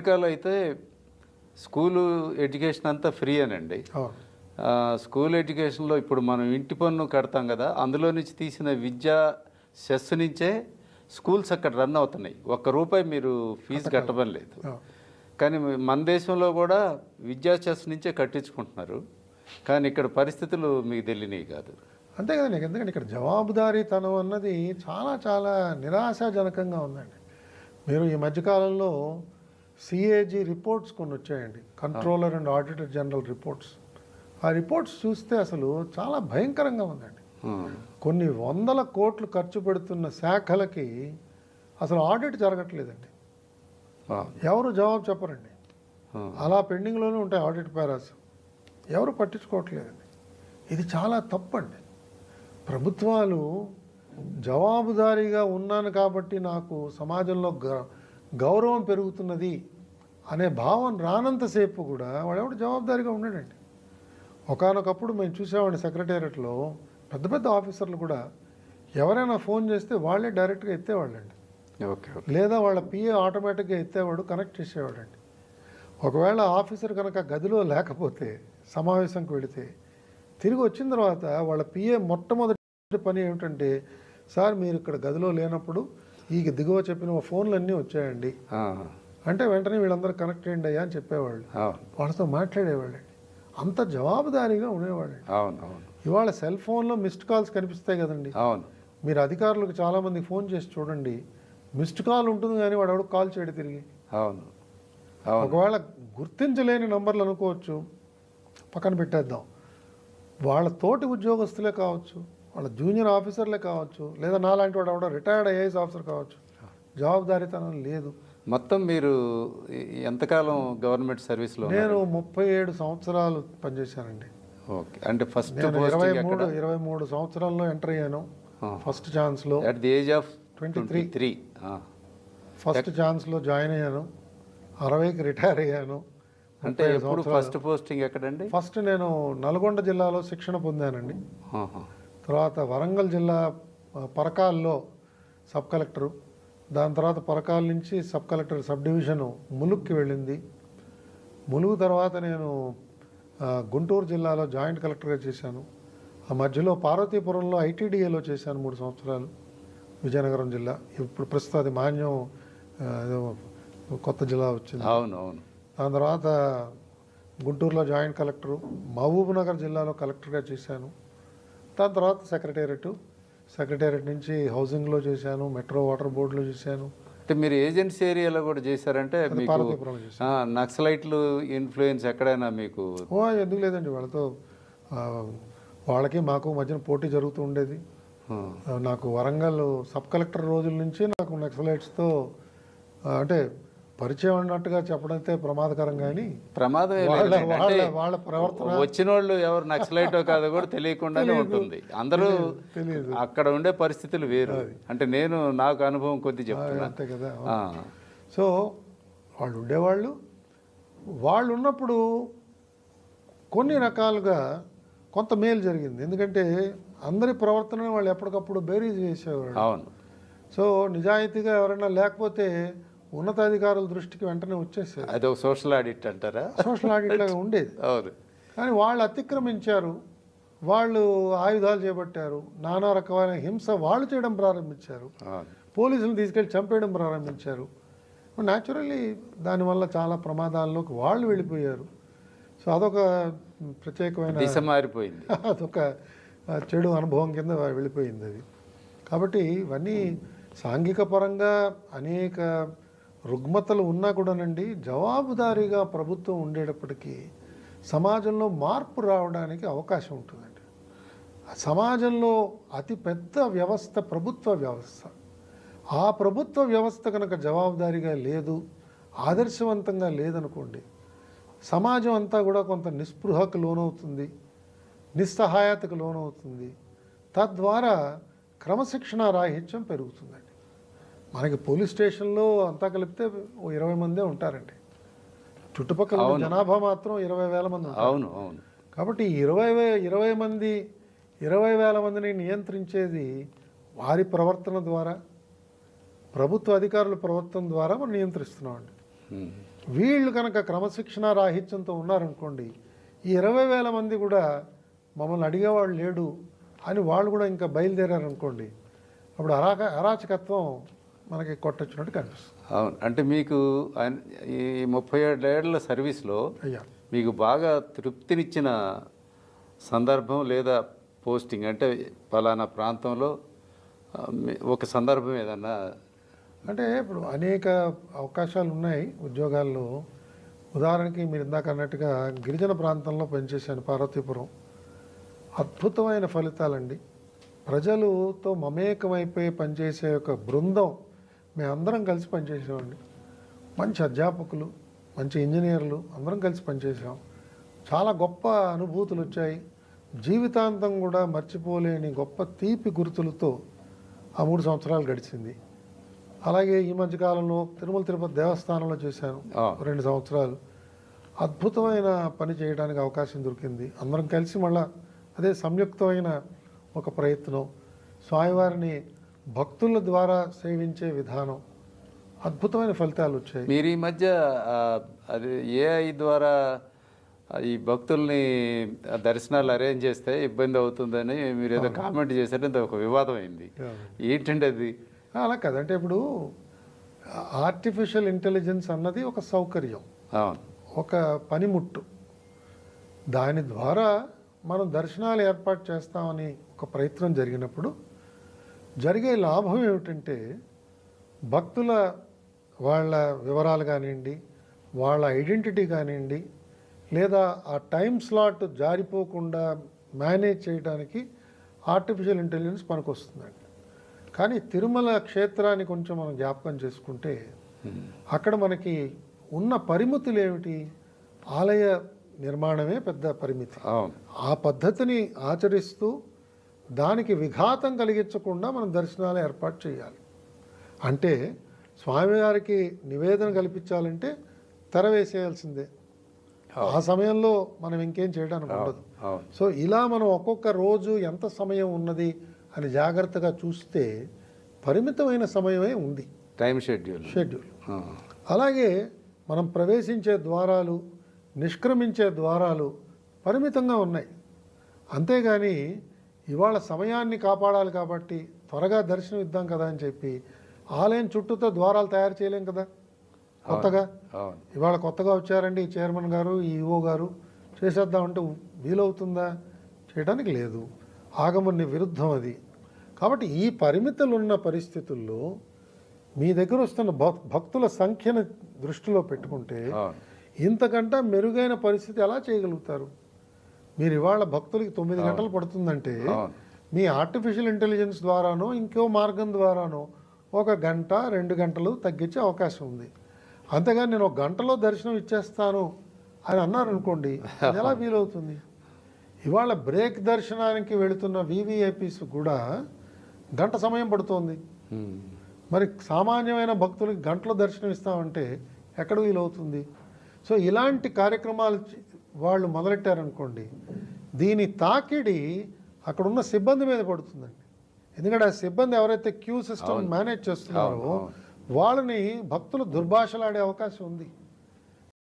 అమెరికాలో అయితే school education అంతా ఫ్రీ అనండి. స్కూల్ ఎడ్యుకేషన్లో ఇప్పుడు మనం ఇంటి పన్ను కడతాం కదా, అందులో నుంచి తీసిన విద్యా సెస్ నుంచే స్కూల్స్ అక్కడ రన్ అవుతున్నాయి. ₹1 మీరు ఫీజు కట్టమని లేదు. కానీ మన దేశంలో కూడా విద్యా సెస్ నుంచే కట్టించుకుంటున్నారు. కానీ ఇక్కడ పరిస్థితులు మీకు తెలియనివి కాదు. అంతే కదండి. ఎందుకంటే ఇక్కడ జవాబుదారీతనం అన్నది చాలా చాలా నిరాశాజనకంగా ఉందండి. మీరు ఈ మధ్యకాలంలో సిఏజీ రిపోర్ట్స్ కొన్ని వచ్చాయండి, controller and auditor general reports. ఆ రిపోర్ట్స్ చూస్తే అసలు చాలా భయంకరంగా ఉందండి. కొన్ని 100 కోట్లు ఖర్చు పెడుతున్న శాఖలకి అసలు ఆడిట్ జరగట్లేదండి. ఎవరు జవాబు చెప్పరండి. అలా పెండింగ్లోనే ఉంటాయి ఆడిట్ పారాస్. ఎవరు పట్టించుకోవట్లేదండి. ఇది చాలా తప్పండి. ప్రభుత్వాలు జవాబుదారీగా ఉన్నాను కాబట్టి నాకు సమాజంలో గౌరవం పెరుగుతున్నది అనే భావం రానంతసేపు కూడా వాడెవడు జవాబుదారీగా ఉన్నాడండి. ఒకానొకప్పుడు మేము చూసేవాడిని సెక్రటేరియట్లో పెద్ద పెద్ద ఆఫీసర్లు కూడా ఎవరైనా ఫోన్ చేస్తే వాళ్ళే డైరెక్ట్గా ఎత్తేవాళ్ళండి. లేదా వాళ్ళ పిఏ ఆటోమేటిక్గా ఎత్తేవాడు, కనెక్ట్ చేసేవాడండి. ఒకవేళ ఆఫీసర్ కనుక గదిలో లేకపోతే సమావేశంకి వెళితే తిరిగి వచ్చిన తర్వాత వాళ్ళ పిఏ మొట్టమొదటి పని ఏమిటంటే, సార్ మీరు ఇక్కడ గదిలో లేనప్పుడు ఈ దిగువ చెప్పిన ఫోన్లన్నీ వచ్చాయండి అంటే వెంటనే వీళ్ళందరూ కనెక్ట్ చేయండి అయ్యా అని చెప్పేవాళ్ళు. వాళ్ళతో మాట్లాడేవాళ్ళండి. అంత జవాబుదారీగా ఉండేవాళ్ళండి. ఇవాళ సెల్ ఫోన్లో మిస్డ్ కాల్స్ కనిపిస్తాయి కదండి. మీరు అధికారులకు చాలామంది ఫోన్ చేసి చూడండి, మిస్డ్ కాల్ ఉంటుంది కానీ వాడు ఎవడు కాల్ చేయడు తిరిగి. ఒకవేళ గుర్తించలేని నంబర్లు అనుకోవచ్చు, పక్కన పెట్టేద్దాం. వాళ్ళ తోటి ఉద్యోగస్తులే కావచ్చు, వాళ్ళ జూనియర్ ఆఫీసర్లే కావచ్చు, లేదా నాలాంటి వాడు ఎవడో రిటైర్డ్ ఐఏఎస్ ఆఫీసర్ కావచ్చు, జవాబుదారీతనం లేదు. మొత్తం మీరు ఎంతకాలం గవర్నమెంట్ సర్వీస్లో? నేను 37 సంవత్సరాలు పనిచేశానండి. ఓకే, అంటే ఫస్ట్ 23 సంవత్సరాల్లో ఎంటర్ అయ్యాను ఫస్ట్ ఛాన్స్లో. At the age of 23 first ఛాన్స్లో జాయిన్ అయ్యాను. 60కి రిటైర్ అయ్యాను. అంటే ఎప్పుడు ఫస్ట్ పోస్టింగ్ ఎక్కడండి? ఫస్ట్ నేను నల్గొండ జిల్లాలో శిక్షణ పొందానండి. తర్వాత వరంగల్ జిల్లా పరకాల్లో సబ్ కలెక్టరు, దాని తర్వాత పరకాల నుంచి సబ్ కలెక్టర్ సబ్ డివిజను ములుగుకి వెళ్ళింది. ములుగు తర్వాత నేను గుంటూరు జిల్లాలో జాయింట్ కలెక్టర్గా చేశాను. ఆ మధ్యలో పార్వతీపురంలో ఐటీడీఏలో చేశాను 3 సంవత్సరాలు, విజయనగరం జిల్లా. ఇప్పుడు ప్రస్తుతం అది మాన్యం కొత్త జిల్లా వచ్చింది. దాని తర్వాత గుంటూరులో జాయింట్ కలెక్టరు, మహబూబ్ నగర్ జిల్లాలో కలెక్టర్గా చేశాను. దాని తర్వాత సెక్రటేరియట్ నుంచి హౌసింగ్లో చేశాను, మెట్రో వాటర్ బోర్డులో చేశాను. అంటే మీరు ఏజెన్సీ ఏరియాలో కూడా చేశారంటే నక్సలైట్లు ఇన్ఫ్లుయెన్స్ ఎక్కడైనా మీకు? ఎందుకు లేదండి, వాళ్ళకి మాకు మధ్యన పోటీ జరుగుతూ ఉండేది. నాకు వరంగల్ సబ్ కలెక్టర్ రోజుల నుంచి నాకు నక్సలైట్స్తో అంటే పరిచయం అన్నట్టుగా చెప్పడం అయితే ప్రమాదకరం. కానీ ప్రమాదం వాళ్ళ ప్రవర్తన, వచ్చిన వాళ్ళు ఎవరు నక్సలైటో కాదో కూడా తెలియకుండానే ఉంటుంది. అందరూ అక్కడ ఉండే పరిస్థితులు వేరు. అంటే నాకు అనుభవం కొద్ది చెప్తున్నా అంతే కదా. సో వాళ్ళు ఉండేవాళ్ళు, వాళ్ళు ఉన్నప్పుడు కొన్ని రకాలుగా కొంత మేలు జరిగింది. ఎందుకంటే అందరి ప్రవర్తన వాళ్ళు ఎప్పటికప్పుడు బేరీజ్ వేసేవాళ్ళు. సో నిజాయితీగా ఎవరైనా లేకపోతే ఉన్నతాధికారుల దృష్టికి వెంటనే వచ్చేసేది. అది ఒక సోషల్ ఆడిట్ అంటారా? సోషల్ ఆడిట్ లాగా ఉండేది. కానీ వాళ్ళు అతిక్రమించారు, వాళ్ళు ఆయుధాలు చేపట్టారు, నానా రకమైన హింస వాళ్ళు చేయడం ప్రారంభించారు, పోలీసులు తీసుకెళ్ళి చంపేయడం ప్రారంభించారు. న్యాచురల్లీ దానివల్ల చాలా ప్రమాదాల్లోకి వాళ్ళు వెళ్ళిపోయారు. సో అదొక ప్రత్యేకమైన దిశ మారిపోయింది, అదొక చెడు అనుభవం కింద వెళ్ళిపోయింది అది. కాబట్టి ఇవన్నీ సాంఘిక పరంగా అనేక రుగ్మతలు ఉన్నా కూడానండి, జవాబుదారీగా ప్రభుత్వం ఉండేటప్పటికీ సమాజంలో మార్పు రావడానికి అవకాశం ఉంటుందండి. సమాజంలో అతిపెద్ద వ్యవస్థ ప్రభుత్వ వ్యవస్థ. ఆ ప్రభుత్వ వ్యవస్థ కనుక జవాబుదారీగా లేదు, ఆదర్శవంతంగా లేదనుకోండి, సమాజం అంతా కూడా కొంత నిస్పృహకు లోనవుతుంది, నిస్సహాయతకు లోనవుతుంది. తద్వారా క్రమశిక్షణ రాహిత్యం పెరుగుతుందండి. మనకి పోలీస్ స్టేషన్లో అంతా కలిపితే 20 మందే ఉంటారండి. చుట్టుపక్కల జనాభా మాత్రం 20,000 మంది ఉంటారు. కాబట్టి 20,000 మందిని నియంత్రించేది వారి ప్రవర్తన ద్వారా, ప్రభుత్వ అధికారుల ప్రవర్తన ద్వారా మనం నియంత్రిస్తున్నామండి. వీళ్ళు కనుక క్రమశిక్షణ రాహిత్యంతో ఉన్నారనుకోండి, ఈ 20,000 మంది కూడా మమ్మల్ని అడిగేవాళ్ళు లేడు అని వాళ్ళు కూడా ఇంకా బయలుదేరారనుకోండి, అప్పుడు అరాచకత్వం మనకి కొట్టొచ్చినట్టు కనిపిస్తుంది. అవును, అంటే మీకు ఈ 37 ఏళ్ల సర్వీస్లో అయ్యా మీకు బాగా తృప్తినిచ్చిన సందర్భం లేదా పోస్టింగ్ అంటే పలానా ప్రాంతంలో ఒక సందర్భం ఏదన్నా? అంటే ఇప్పుడు అనేక అవకాశాలు ఉన్నాయి ఉద్యోగాల్లో. ఉదాహరణకి మీరు ఇందాక అన్నట్టుగా గిరిజన ప్రాంతంలో పనిచేశాను, పార్వతీపురం. అద్భుతమైన ఫలితాలండి. ప్రజలతో మమేకమైపోయి పనిచేసే ఒక బృందం, మేమందరం కలిసి పనిచేసామండి. మంచి అధ్యాపకులు, మంచి ఇంజనీర్లు, అందరం కలిసి పనిచేసాం. చాలా గొప్ప అనుభూతులు వచ్చాయి. జీవితాంతం కూడా మర్చిపోలేని గొప్ప తీపి గుర్తులతో ఆ 3 సంవత్సరాలు గడిచింది. అలాగే ఈ మధ్యకాలంలో తిరుమల తిరుపతి దేవస్థానంలో చేశాను 2 సంవత్సరాలు. అద్భుతమైన పని చేయడానికి అవకాశం దొరికింది. అందరం కలిసి మళ్ళా అదే సంయుక్తమైన ఒక ప్రయత్నం. స్వామివారిని భక్తుల ద్వారా సేవించే విధానం, అద్భుతమైన ఫలితాలు వచ్చాయి. మీరు ఈ మధ్య అది ఏఐ ద్వారా ఈ భక్తుల్ని దర్శనాలు అరేంజ్ చేస్తే ఇబ్బంది అవుతుందని మీరు ఏదో కామెంట్ చేశారంటే ఒక వివాదం అయింది. ఏంటంటే అది? అలా కదంటే ఇప్పుడు ఆర్టిఫిషియల్ ఇంటెలిజెన్స్ అన్నది ఒక సౌకర్యం, ఒక పనిముట్టు. దాని ద్వారా మనం దర్శనాలు ఏర్పాటు చేస్తామని ఒక ప్రయత్నం జరిగినప్పుడు జరిగే లాభం ఏమిటంటే, భక్తుల వాళ్ళ వివరాలు కానివ్వండి, వాళ్ళ ఐడెంటిటీ కానివ్వండి, లేదా ఆ టైం స్లాట్ జారిపోకుండా మేనేజ్ చేయడానికి ఆర్టిఫిషియల్ ఇంటెలిజెన్స్ పనికొస్తుందండి. కానీ తిరుమల క్షేత్రాన్ని కొంచెం మనం జ్ఞాపకం చేసుకుంటే, అక్కడ మనకి ఉన్న పరిమితులు ఏమిటి? ఆలయ నిర్మాణమే పెద్ద పరిమితి. ఆ పద్ధతిని ఆచరిస్తూ దానికి విఘాతం కలిగించకుండా మనం దర్శనాలు ఏర్పాటు చేయాలి. అంటే స్వామివారికి నివేదన కల్పించాలంటే తెర వేసేయాల్సిందే. ఆ సమయంలో మనం ఇంకేం చేయడానికి ఉండదు. సో ఇలా మనం ఒక్కొక్క రోజు ఎంత సమయం ఉన్నది అని జాగ్రత్తగా చూస్తే పరిమితమైన సమయమే ఉంది, టైం షెడ్యూల్. అలాగే మనం ప్రవేశించే ద్వారాలు, నిష్క్రమించే ద్వారాలు పరిమితంగా ఉన్నాయి. అంతేగాని ఇవాళ సమయాన్ని కాపాడాలి కాబట్టి త్వరగా దర్శనం ఇద్దాం కదా అని చెప్పి ఆలయం చుట్టూతో ద్వారాలు తయారు చేయలేం కదా. కొత్తగా ఇవాళ కొత్తగా వచ్చారండి ఈ చైర్మన్ గారు, ఈ ఈఓ గారు, చేసేద్దామంటే వీలవుతుందా? చేయడానికి లేదు. ఆగమని విరుద్ధం అది. కాబట్టి ఈ పరిమితులున్న పరిస్థితుల్లో మీ దగ్గర వస్తున్న భక్తుల సంఖ్యను దృష్టిలో పెట్టుకుంటే ఇంతకంటే మెరుగైన పరిస్థితి ఎలా చేయగలుగుతారు? మీరు ఇవాళ భక్తులకి 9 గంటలు పడుతుందంటే మీ ఆర్టిఫిషియల్ ఇంటెలిజెన్స్ ద్వారానో ఇంకో మార్గం ద్వారానో 1 గంట 2 గంటలు తగ్గించే అవకాశం ఉంది. అంతేగాని నేను 1 గంటలో దర్శనం ఇచ్చేస్తాను అని అన్నారనుకోండి, అది ఎలా వీలవుతుంది? ఇవాళ బ్రేక్ దర్శనానికి వెళుతున్న వివిఐపీస్ కూడా 1 గంట సమయం పడుతోంది. మరి సామాన్యమైన భక్తులకి 1 గంటలో దర్శనం ఇస్తామంటే ఎక్కడ వీలవుతుంది? సో ఇలాంటి కార్యక్రమాలు వాళ్ళు మొదలెట్టారనుకోండి, దీని తాకిడి అక్కడున్న సిబ్బంది మీద పడుతుందండి. ఎందుకంటే ఆ సిబ్బంది ఎవరైతే క్యూ సిస్టమ్ మేనేజ్ చేస్తున్నారో వాళ్ళని భక్తులు దుర్భాషలాడే అవకాశం ఉంది.